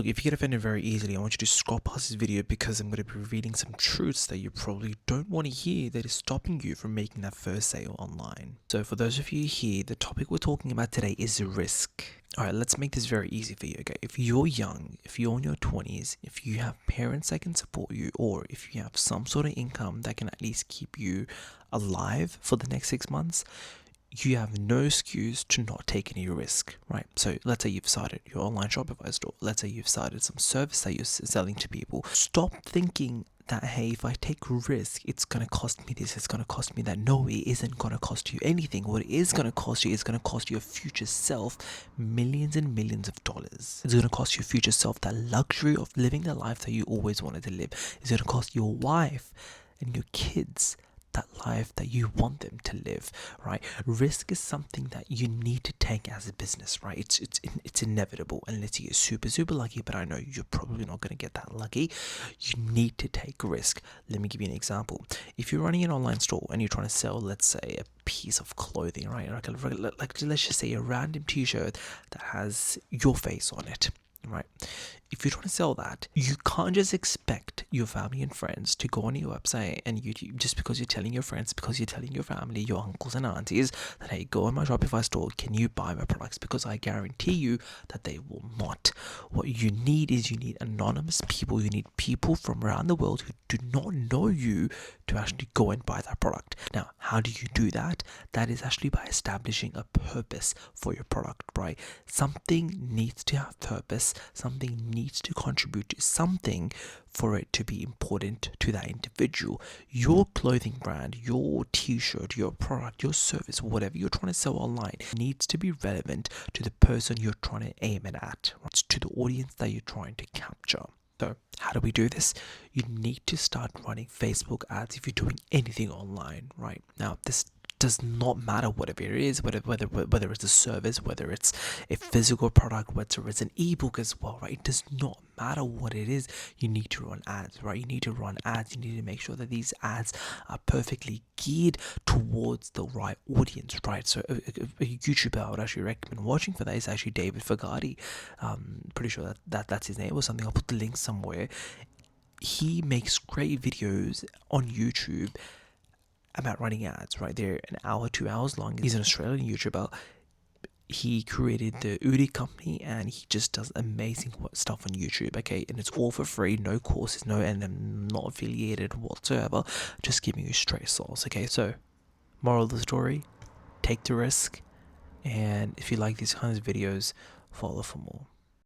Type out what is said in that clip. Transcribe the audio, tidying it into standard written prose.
Look, if you get offended very easily, I want you to scroll past this video because I'm going to be revealing some truths that you probably don't want to hear that is stopping you from making that first sale online. So for those of you here, the topic we're talking about today is risk. Alright, let's make this very easy for you, okay? If you're young, if you're in your 20s, if you have parents that can support you, or if you have some sort of income that can at least keep you alive for the next 6 months, you have no excuse to not take any risk, right? So let's say you've started your online Shopify store. Let's say you've started some service that you're selling to people. Stop thinking that, hey, if I take risk, it's going to cost me this, it's going to cost me that. No, it isn't going to cost you anything. What it is going to cost you is going to cost your future self millions and millions of dollars. It's going to cost your future self that luxury of living the life that you always wanted to live. It's going to cost your wife and your kids that life that you want them to live, right? Risk is something that you need to take as a business, right? It's inevitable unless you get super lucky, but I know you're probably not going to get that lucky. You need to take risk. Let me give you an example. If you're running an online store and you're trying to sell, let's say, a piece of clothing, right? Like let's just say a random t-shirt that has your face on it, right? If you're trying to sell that, you can't just expect your family and friends to go on your website and YouTube just because you're telling your friends, because you're telling your family, your uncles and aunties that, hey, go on my Shopify store, can you buy my products? Because I guarantee you that they will not. What you need is you need anonymous people. You need people from around the world who do not know you to actually go and buy that product. Now, how do you do that? That is actually by establishing a purpose for your product, right? Something needs to have purpose. Something needs to contribute to something for it to be important to that individual. Your clothing brand, your t-shirt, your product, your service, whatever you're trying to sell online needs to be relevant to the person you're trying to aim it at, right? To the audience that you're trying to capture. So how do we do this? You need to start running Facebook ads if you're doing anything online, right? Now, this does not matter whatever it is, whether it's a service, whether it's a physical product, whether it's an ebook as well, right? It does not matter what it is. You need to run ads, right? You need to run ads. You need to make sure that these ads are perfectly geared towards the right audience, right? So a YouTuber I would actually recommend watching for that is actually David Fagati. Pretty sure that's his name or something. I'll put the link somewhere. He makes great videos on YouTube about running ads, right? They're an hour, 2 hours long. He's an Australian YouTuber. He created the Udi company and he just does amazing stuff on YouTube, okay? And it's all for free, no courses, and I'm not affiliated whatsoever, just giving you straight sauce, okay? So, moral of the story, take the risk, and if you like these kinds of videos, follow for more.